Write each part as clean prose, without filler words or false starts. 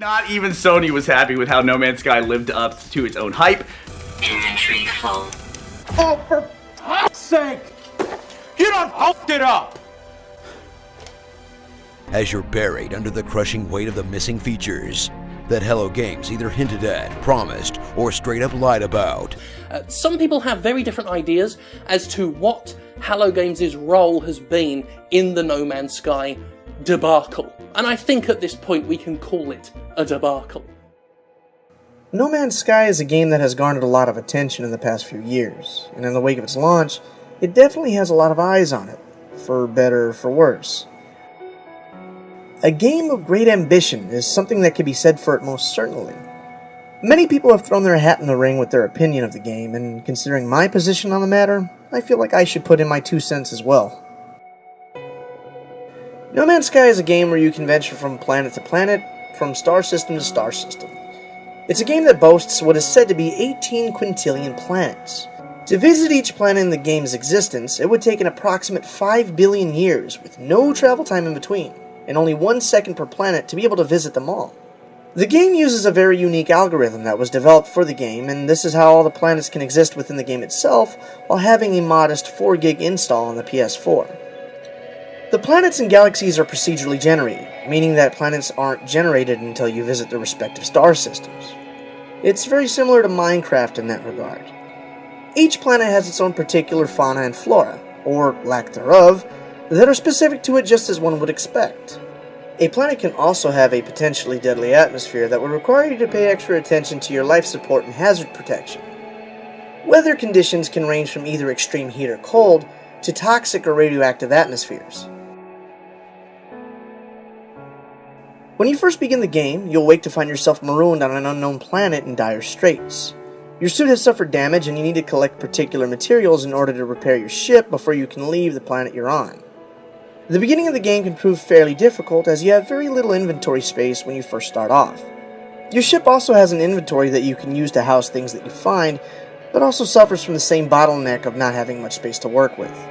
Not even Sony was happy with how No Man's Sky lived up to its own hype. Inventory full. Oh, for fuck's sake! You done fucked it up! As you're buried under the crushing weight of the missing features that Hello Games either hinted at, promised, or straight up lied about. Some people have very different ideas as to what Hello Games' role has been in the No Man's Sky debacle. And I think at this point we can call it a debacle. No Man's Sky is a game that has garnered a lot of attention in the past few years, and in the wake of its launch, it definitely has a lot of eyes on it, for better or for worse. A game of great ambition is something that can be said for it most certainly. Many people have thrown their hat in the ring with their opinion of the game, and considering my position on the matter, I feel like I should put in my 2 cents as well. No Man's Sky is a game where you can venture from planet to planet, from star system to star system. It's a game that boasts what is said to be 18 quintillion planets. To visit each planet in the game's existence, it would take an approximate 5 billion years, with no travel time in between, and only 1 second per planet to be able to visit them all. The game uses a very unique algorithm that was developed for the game, and this is how all the planets can exist within the game itself, while having a modest 4 gig install on the PS4. The planets and galaxies are procedurally generated, meaning that planets aren't generated until you visit their respective star systems. It's very similar to Minecraft in that regard. Each planet has its own particular fauna and flora, or lack thereof, that are specific to it just as one would expect. A planet can also have a potentially deadly atmosphere that would require you to pay extra attention to your life support and hazard protection. Weather conditions can range from either extreme heat or cold to toxic or radioactive atmospheres. When you first begin the game, you'll wake to find yourself marooned on an unknown planet in dire straits. Your suit has suffered damage and you need to collect particular materials in order to repair your ship before you can leave the planet you're on. The beginning of the game can prove fairly difficult as you have very little inventory space when you first start off. Your ship also has an inventory that you can use to house things that you find, but also suffers from the same bottleneck of not having much space to work with.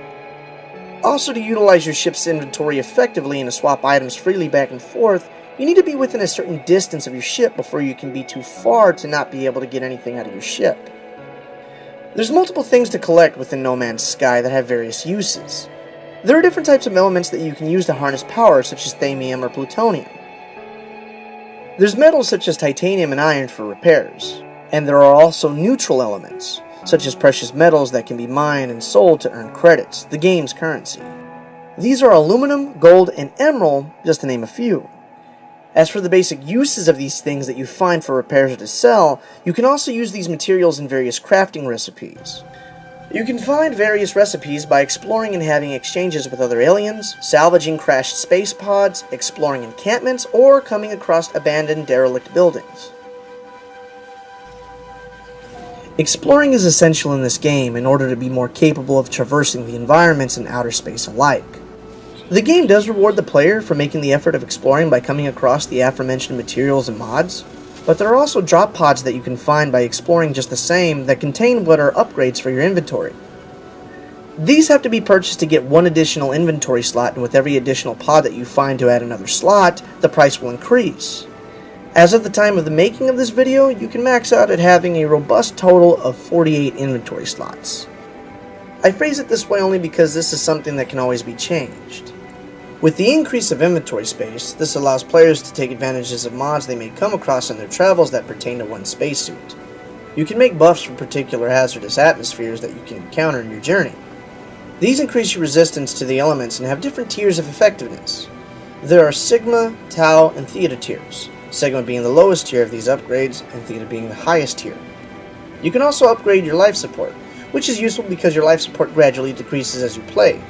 Also, to utilize your ship's inventory effectively and to swap items freely back and forth, you need to be within a certain distance of your ship before you can be too far to not be able to get anything out of your ship. There's multiple things to collect within No Man's Sky that have various uses. There are different types of elements that you can use to harness power, such as thamium or plutonium. There's metals such as titanium and iron for repairs, and there are also neutral elements, such as precious metals that can be mined and sold to earn credits, the game's currency. These are aluminum, gold, and emerald, just to name a few. As for the basic uses of these things that you find for repairs or to sell, you can also use these materials in various crafting recipes. You can find various recipes by exploring and having exchanges with other aliens, salvaging crashed space pods, exploring encampments, or coming across abandoned derelict buildings. Exploring is essential in this game in order to be more capable of traversing the environments in outer space alike. The game does reward the player for making the effort of exploring by coming across the aforementioned materials and mods, but there are also drop pods that you can find by exploring just the same that contain what are upgrades for your inventory. These have to be purchased to get one additional inventory slot, and with every additional pod that you find to add another slot, the price will increase. As of the time of the making of this video, you can max out at having a robust total of 48 inventory slots. I phrase it this way only because this is something that can always be changed. With the increase of inventory space, this allows players to take advantages of mods they may come across in their travels that pertain to one's spacesuit. You can make buffs for particular hazardous atmospheres that you can encounter in your journey. These increase your resistance to the elements and have different tiers of effectiveness. There are Sigma, Tau, and Theta tiers, Sigma being the lowest tier of these upgrades, and Theta being the highest tier. You can also upgrade your life support, which is useful because your life support gradually decreases as you play.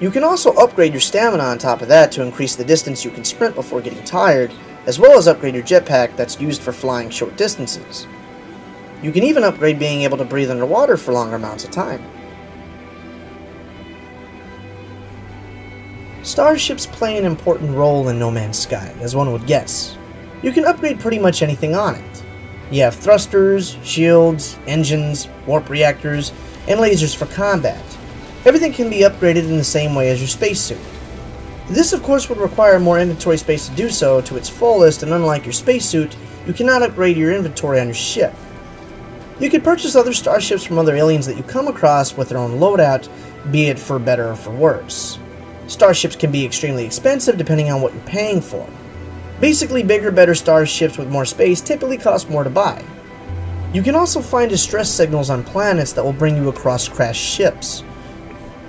You can also upgrade your stamina on top of that to increase the distance you can sprint before getting tired, as well as upgrade your jetpack that's used for flying short distances. You can even upgrade being able to breathe underwater for longer amounts of time. Starships play an important role in No Man's Sky, as one would guess. You can upgrade pretty much anything on it. You have thrusters, shields, engines, warp reactors, and lasers for combat. Everything can be upgraded in the same way as your spacesuit. This of course would require more inventory space to do so to its fullest, and unlike your spacesuit, you cannot upgrade your inventory on your ship. You could purchase other starships from other aliens that you come across with their own loadout, be it for better or for worse. Starships can be extremely expensive depending on what you're paying for. Basically, bigger, better starships with more space typically cost more to buy. You can also find distress signals on planets that will bring you across crashed ships.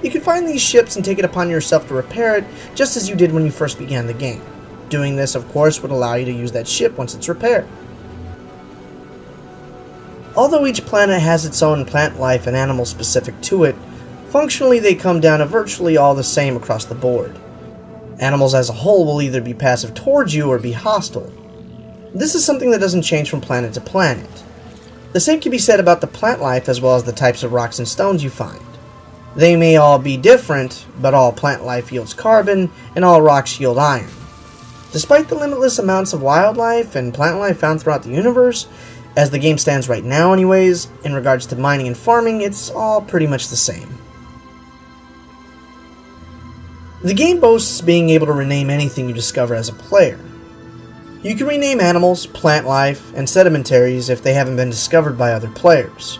You can find these ships and take it upon yourself to repair it, just as you did when you first began the game. Doing this, of course, would allow you to use that ship once it's repaired. Although each planet has its own plant life and animals specific to it, functionally they come down to virtually all the same across the board. Animals as a whole will either be passive towards you or be hostile. This is something that doesn't change from planet to planet. The same can be said about the plant life as well as the types of rocks and stones you find. They may all be different, but all plant life yields carbon and all rocks yield iron. Despite the limitless amounts of wildlife and plant life found throughout the universe, as the game stands right now anyways, in regards to mining and farming, it's all pretty much the same. The game boasts being able to rename anything you discover as a player. You can rename animals, plant life, and sedimentaries if they haven't been discovered by other players.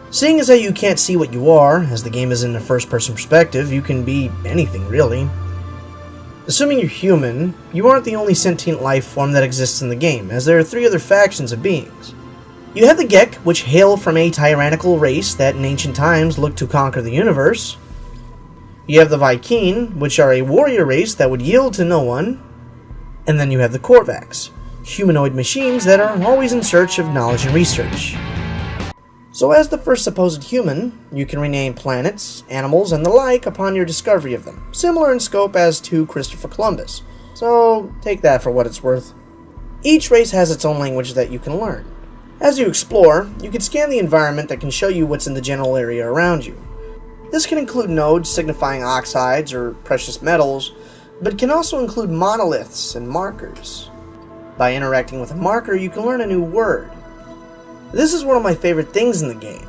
Seeing as how you can't see what you are, as the game is in a first-person perspective, you can be anything really. Assuming you're human, you aren't the only sentient life form that exists in the game, as there are 3 other factions of beings. You have the Gek, which hail from a tyrannical race that in ancient times looked to conquer the universe. You have the Vy'keen, which are a warrior race that would yield to no one. And then you have the Korvax, humanoid machines that are always in search of knowledge and research. So as the first supposed human, you can rename planets, animals, and the like upon your discovery of them, similar in scope as to Christopher Columbus, so take that for what it's worth. Each race has its own language that you can learn. As you explore, you can scan the environment that can show you what's in the general area around you. This can include nodes signifying oxides or precious metals, but can also include monoliths and markers. By interacting with a marker, you can learn a new word. This is one of my favorite things in the game.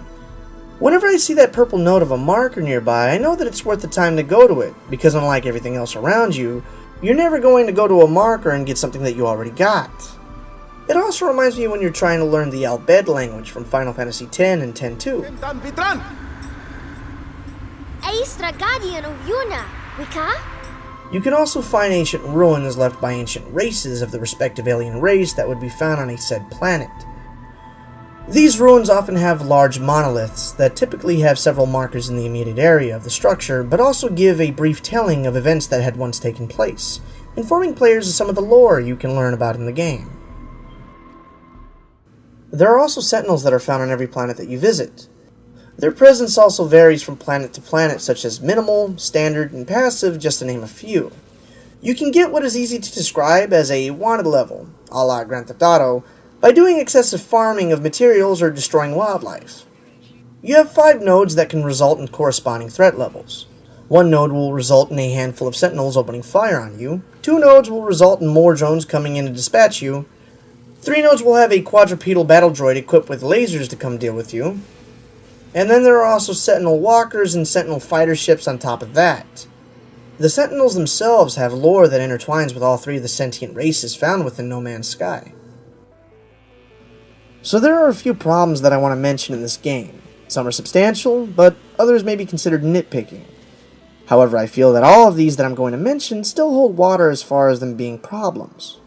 Whenever I see that purple node of a marker nearby, I know that it's worth the time to go to it, because unlike everything else around you, you're never going to go to a marker and get something that you already got. It also reminds me when you're trying to learn the Albed language from Final Fantasy X and X-2. You can also find ancient ruins left by ancient races of the respective alien race that would be found on a said planet. These ruins often have large monoliths that typically have several markers in the immediate area of the structure, but also give a brief telling of events that had once taken place, informing players of some of the lore you can learn about in the game. There are also Sentinels that are found on every planet that you visit. Their presence also varies from planet to planet, such as minimal, standard, and passive, just to name a few. You can get what is easy to describe as a wanted level, a la Grand Theft Auto, by doing excessive farming of materials or destroying wildlife. You have 5 nodes that can result in corresponding threat levels. 1 node will result in a handful of Sentinels opening fire on you, 2 nodes will result in more drones coming in to dispatch you, 3 nodes will have a quadrupedal battle droid equipped with lasers to come deal with you, and then there are also Sentinel walkers and Sentinel fighter ships on top of that. The Sentinels themselves have lore that intertwines with all 3 of the sentient races found within No Man's Sky. So there are a few problems that I want to mention in this game. Some are substantial, but others may be considered nitpicking. However, I feel that all of these that I'm going to mention still hold water as far as them being problems.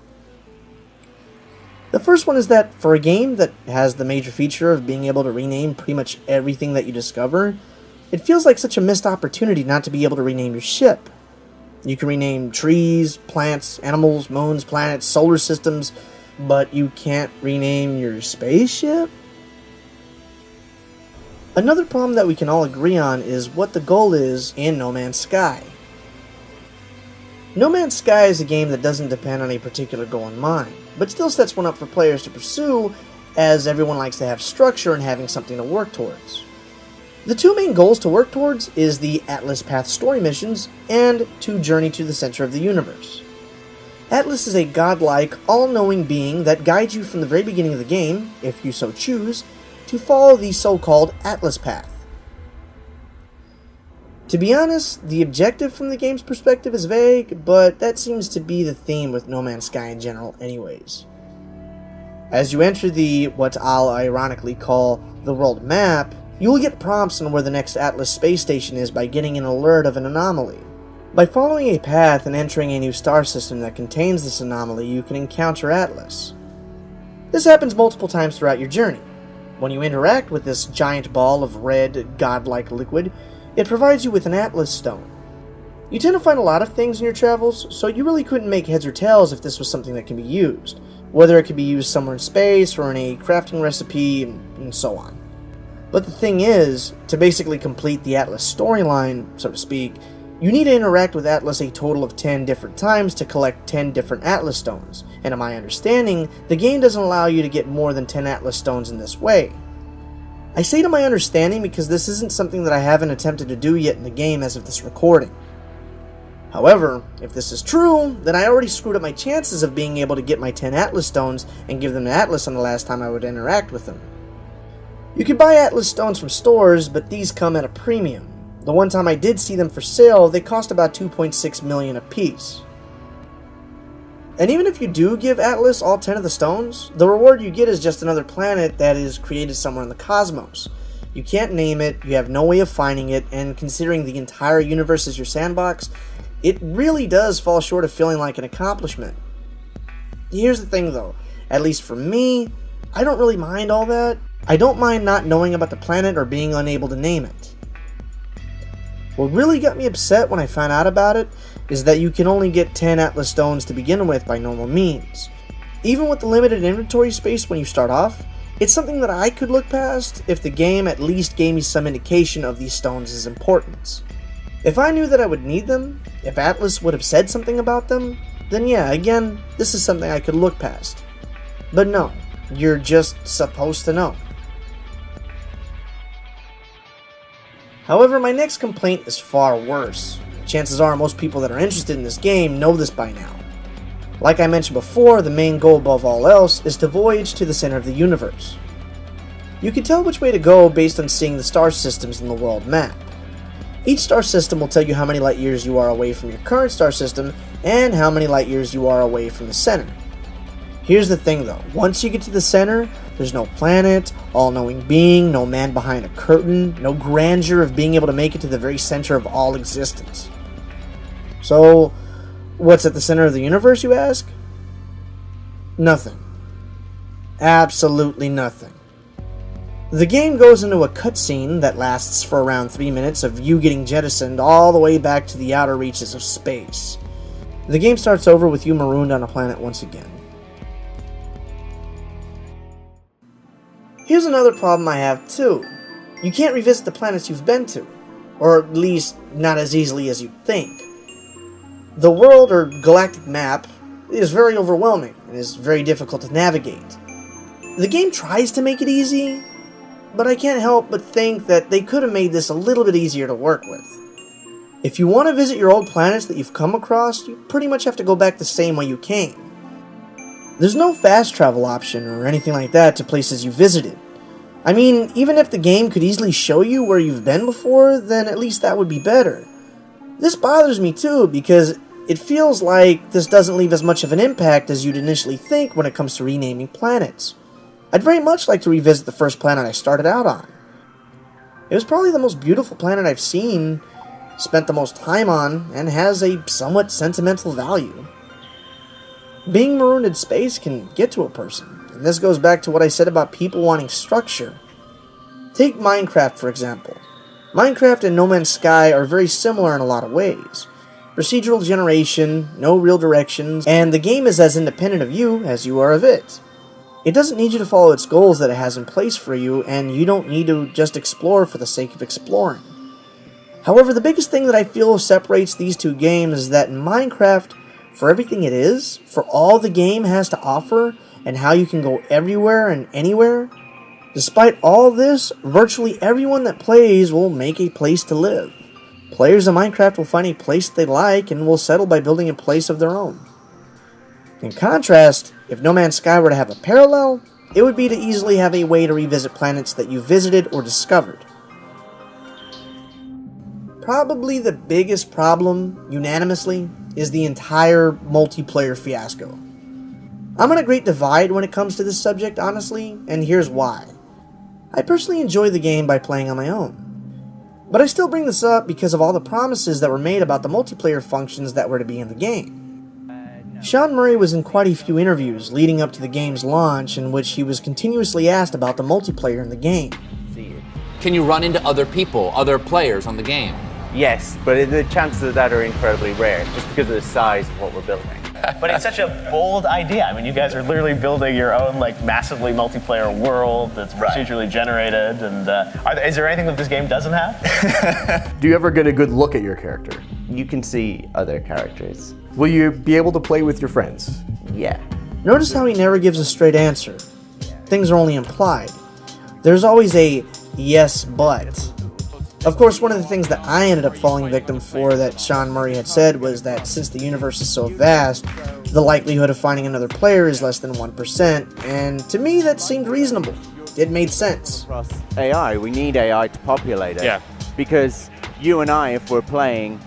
The first one is that for a game that has the major feature of being able to rename pretty much everything that you discover, it feels like such a missed opportunity not to be able to rename your ship. You can rename trees, plants, animals, moons, planets, solar systems, but you can't rename your spaceship? Another problem that we can all agree on is what the goal is in No Man's Sky. No Man's Sky is a game that doesn't depend on a particular goal in mind, but still sets one up for players to pursue, as everyone likes to have structure and having something to work towards. The 2 main goals to work towards is the Atlas Path story missions and to journey to the center of the universe. Atlas is a godlike, all-knowing being that guides you from the very beginning of the game, if you so choose, to follow the so-called Atlas Path. To be honest, the objective from the game's perspective is vague, but that seems to be the theme with No Man's Sky in general anyways. As you enter the, what I'll ironically call, the world map, you will get prompts on where the next Atlas space station is by getting an alert of an anomaly. By following a path and entering a new star system that contains this anomaly, you can encounter Atlas. This happens multiple times throughout your journey. When you interact with this giant ball of red, godlike liquid, it provides you with an Atlas stone. You tend to find a lot of things in your travels, so you really couldn't make heads or tails if this was something that can be used, whether it could be used somewhere in space or in a crafting recipe, and so on. But the thing is, to basically complete the Atlas storyline, so to speak, you need to interact with Atlas a total of 10 different times to collect 10 different Atlas stones, and to my understanding, the game doesn't allow you to get more than 10 Atlas stones in this way. I say to my understanding because this isn't something that I haven't attempted to do yet in the game as of this recording. However, if this is true, then I already screwed up my chances of being able to get my 10 Atlas stones and give them to Atlas on the last time I would interact with them. You can buy Atlas stones from stores, but these come at a premium. The one time I did see them for sale, they cost about 2.6 million apiece. And even if you do give Atlas all 10 of the stones, the reward you get is just another planet that is created somewhere in the cosmos. You can't name it, you have no way of finding it, and considering the entire universe is your sandbox, it really does fall short of feeling like an accomplishment. Here's the thing though, at least for me, I don't really mind all that. I don't mind not knowing about the planet or being unable to name it. What really got me upset when I found out about it is that you can only get 10 Atlas stones to begin with by normal means. Even with the limited inventory space when you start off, it's something that I could look past if the game at least gave me some indication of these stones' importance. If I knew that I would need them, if Atlas would have said something about them, then yeah, again, this is something I could look past. But no, you're just supposed to know. However, my next complaint is far worse. Chances are most people that are interested in this game know this by now. Like I mentioned before, the main goal above all else is to voyage to the center of the universe. You can tell which way to go based on seeing the star systems in the world map. Each star system will tell you how many light years you are away from your current star system and how many light years you are away from the center. Here's the thing though, once you get to the center, there's no planet, all-knowing being, no man behind a curtain, no grandeur of being able to make it to the very center of all existence. So, what's at the center of the universe, you ask? Nothing. Absolutely nothing. The game goes into a cutscene that lasts for around 3 minutes of you getting jettisoned all the way back to the outer reaches of space. The game starts over with you marooned on a planet once again. Here's another problem I have too. You can't revisit the planets you've been to, or at least not as easily as you'd think. The world or galactic map is very overwhelming and is very difficult to navigate. The game tries to make it easy, but I can't help but think that they could have made this a little bit easier to work with. If you want to visit your old planets that you've come across, you pretty much have to go back the same way you came. There's no fast travel option or anything like that to places you visited. I mean, even if the game could easily show you where you've been before, then at least that would be better. This bothers me too, because it feels like this doesn't leave as much of an impact as you'd initially think when it comes to renaming planets. I'd very much like to revisit the first planet I started out on. It was probably the most beautiful planet I've seen, spent the most time on, and has a somewhat sentimental value. Being marooned in space can get to a person, and this goes back to what I said about people wanting structure. Take Minecraft for example. Minecraft and No Man's Sky are very similar in a lot of ways. Procedural generation, no real directions, and the game is as independent of you as you are of it. It doesn't need you to follow its goals that it has in place for you, and you don't need to just explore for the sake of exploring. However, the biggest thing that I feel separates these two games is that in Minecraft, for everything it is, for all the game has to offer, and how you can go everywhere and anywhere, despite all this, virtually everyone that plays will make a place to live. Players of Minecraft will find a place they like and will settle by building a place of their own. In contrast, if No Man's Sky were to have a parallel, it would be to easily have a way to revisit planets that you visited or discovered. probably the biggest problem, unanimously, is the entire multiplayer fiasco. I'm on a great divide when it comes to this subject, honestly, and here's why. I personally enjoy the game by playing on my own. But I still bring this up because of all the promises that were made about the multiplayer functions that were to be in the game. Sean Murray was in quite a few interviews leading up to the game's launch in which he was continuously asked about the multiplayer in the game. Can you run into other people, other players on the game? Yes, but the chances of that are incredibly rare, just because of the size of what we're building. But it's such a bold idea. I mean, you guys are literally building your own, like, massively multiplayer world that's procedurally generated. And is there anything that this game doesn't have? Do you ever get a good look at your character? You can see other characters. Will you be able to play with your friends? Yeah. Notice how he never gives a straight answer. Things are only implied. There's always a yes, but. Of course, one of the things that I ended up falling victim for that Sean Murray had said was that since the universe is so vast, the likelihood of finding another player is less than 1%, and to me that seemed reasonable. It made sense. AI, we need AI to populate it. Yeah. Because you and I, if we're playing,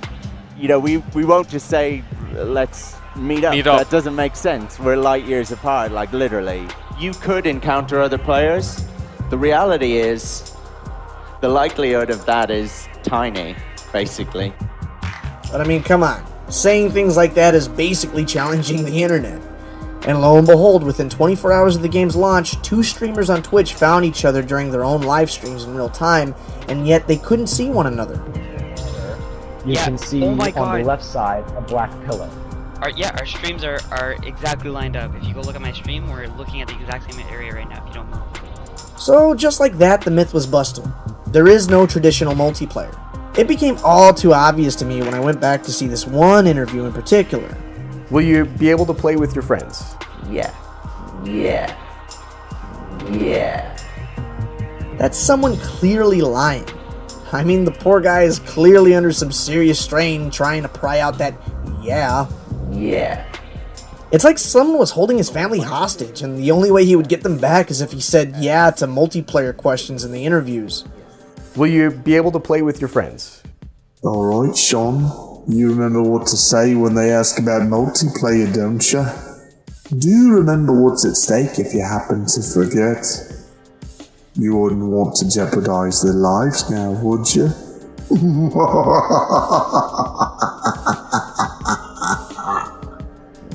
you know, we won't just say, let's meet up. That doesn't make sense. We're light years apart, like literally. You could encounter other players. The reality is, the likelihood of that is tiny, basically. But I mean, come on. Saying things like that is basically challenging the internet. And lo and behold, within 24 hours of the game's launch, 2 streamers on Twitch found each other during their own live streams in real time, and yet they couldn't see one another. You can see on the left side a black pillar. Our streams are exactly lined up. If you go look at my stream, we're looking at the exact same area right now, if you don't move. So, just like that, the myth was busted. There is no traditional multiplayer. It became all too obvious to me when I went back to see this one interview in particular. Will you be able to play with your friends? Yeah. That's someone clearly lying. I mean, the poor guy is clearly under some serious strain trying to pry out that yeah. It's like someone was holding his family hostage, and the only way he would get them back is if he said yeah to multiplayer questions in the interviews. Will you be able to play with your friends? Alright, Sean. You remember what to say when they ask about multiplayer, don't you? Do you remember what's at stake if you happen to forget? You wouldn't want to jeopardize their lives now, would you?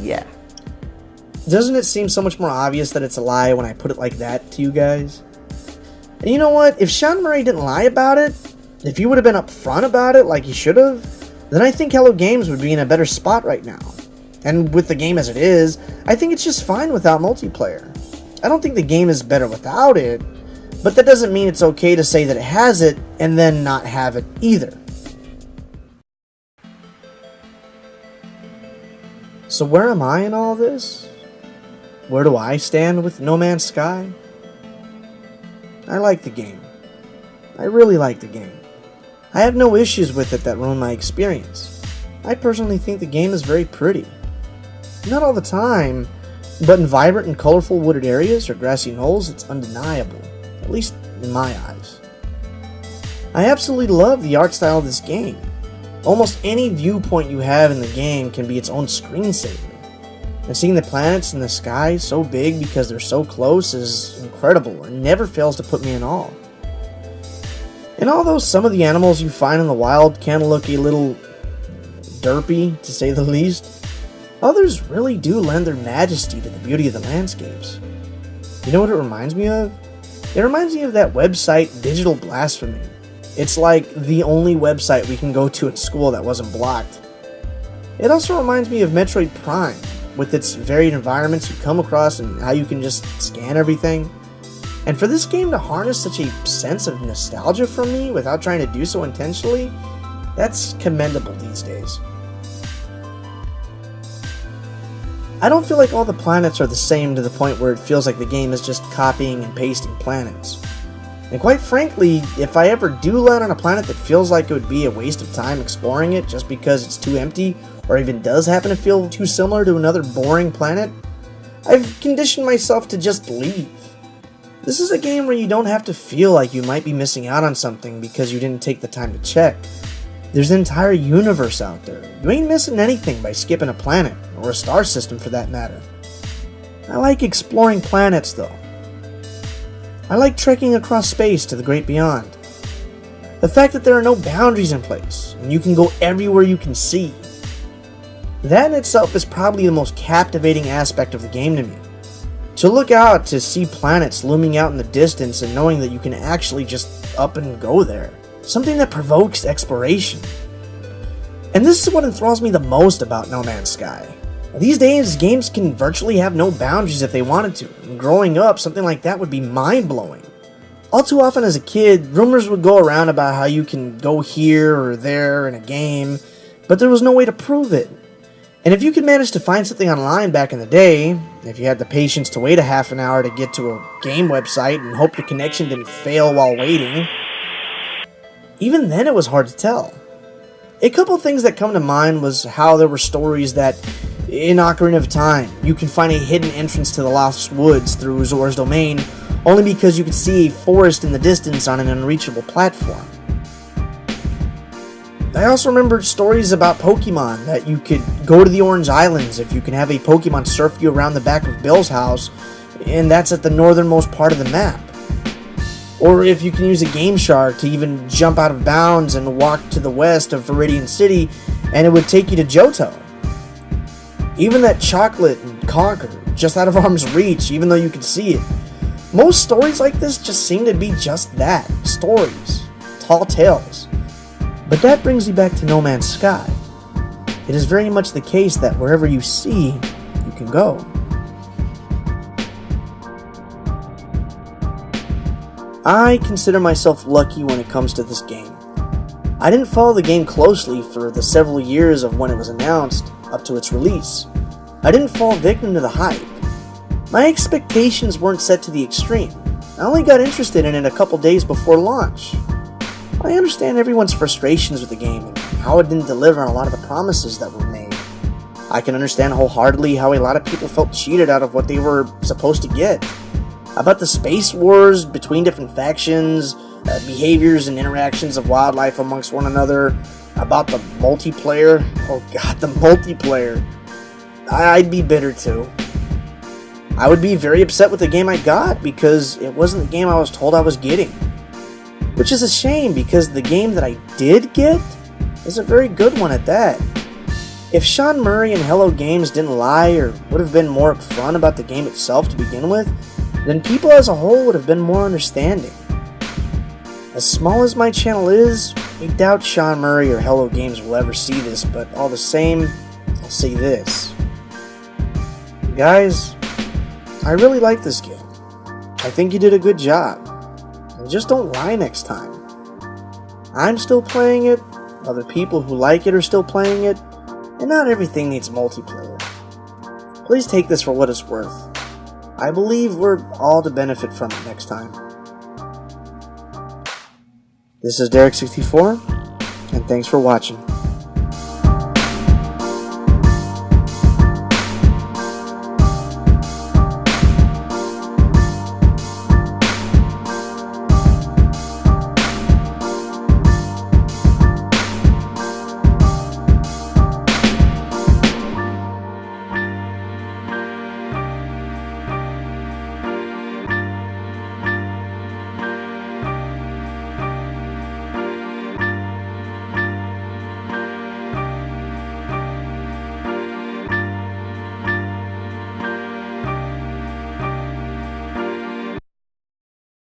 Yeah. Doesn't it seem so much more obvious that it's a lie when I put it like that to you guys? And you know what? If Sean Murray didn't lie about it, if he would have been upfront about it like he should have, then I think Hello Games would be in a better spot right now. And with the game as it is, I think it's just fine without multiplayer. I don't think the game is better without it, but that doesn't mean it's okay to say that it has it and then not have it either. So where am I in all this? Where do I stand with No Man's Sky? I like the game. I really like the game. I have no issues with it that ruin my experience. I personally think the game is very pretty. Not all the time, but in vibrant and colorful wooded areas or grassy knolls, it's undeniable, at least in my eyes. I absolutely love the art style of this game. Almost any viewpoint you have in the game can be its own screensaver. And seeing the planets in the sky so big because they're so close is incredible and never fails to put me in awe. And although some of the animals you find in the wild can look a little derpy, to say the least, others really do lend their majesty to the beauty of the landscapes. You know what it reminds me of? It reminds me of that website Digital Blasphemy. It's like the only website we can go to in school that wasn't blocked. It also reminds me of Metroid Prime, with its varied environments you come across and how you can just scan everything. And for this game to harness such a sense of nostalgia from me without trying to do so intentionally, that's commendable these days. I don't feel like all the planets are the same to the point where it feels like the game is just copying and pasting planets. And quite frankly, if I ever do land on a planet that feels like it would be a waste of time exploring it just because it's too empty, or even does happen to feel too similar to another boring planet, I've conditioned myself to just leave. This is a game where you don't have to feel like you might be missing out on something because you didn't take the time to check. There's an entire universe out there. You ain't missing anything by skipping a planet, or a star system for that matter. I like exploring planets though. I like trekking across space to the great beyond. The fact that there are no boundaries in place, and you can go everywhere you can see. That in itself is probably the most captivating aspect of the game to me. To look out to see planets looming out in the distance and knowing that you can actually just up and go there. Something that provokes exploration. And this is what enthralls me the most about No Man's Sky. These days, games can virtually have no boundaries if they wanted to, and growing up, something like that would be mind-blowing. All too often as a kid, rumors would go around about how you can go here or there in a game, but there was no way to prove it. And if you could manage to find something online back in the day, if you had the patience to wait a half an hour to get to a game website and hope the connection didn't fail while waiting, even then it was hard to tell. A couple of things that come to mind was how there were stories that in Ocarina of Time, you can find a hidden entrance to the Lost Woods through Zora's Domain only because you could see a forest in the distance on an unreachable platform. I also remembered stories about Pokemon, that you could go to the Orange Islands if you can have a Pokemon surf you around the back of Bill's house, and that's at the northernmost part of the map. Or if you can use a Game Shark to even jump out of bounds and walk to the west of Viridian City, and it would take you to Johto. Even that chocolate and Conquer, just out of arm's reach, even though you could see it. Most stories like this just seem to be just that, stories, tall tales. But that brings me back to No Man's Sky. It is very much the case that wherever you see, you can go. I consider myself lucky when it comes to this game. I didn't follow the game closely for the several years of when it was announced up to its release. I didn't fall victim to the hype. My expectations weren't set to the extreme. I only got interested in it a couple days before launch. I understand everyone's frustrations with the game and how it didn't deliver on a lot of the promises that were made. I can understand wholeheartedly how a lot of people felt cheated out of what they were supposed to get. About the space wars between different factions, behaviors and interactions of wildlife amongst one another, about the multiplayer. Oh god, the multiplayer. I'd be bitter too. I would be very upset with the game I got because it wasn't the game I was told I was getting. Which is a shame because the game that I did get is a very good one at that. If Sean Murray and Hello Games didn't lie or would have been more upfront about the game itself to begin with, then people as a whole would have been more understanding. As small as my channel is, I doubt Sean Murray or Hello Games will ever see this, but all the same, I'll say this. Guys, I really like this game. I think you did a good job. And just don't lie next time. I'm still playing it, other people who like it are still playing it, and not everything needs multiplayer. Please take this for what it's worth. I believe we're all to benefit from it next time. This is Derik64, and thanks for watching.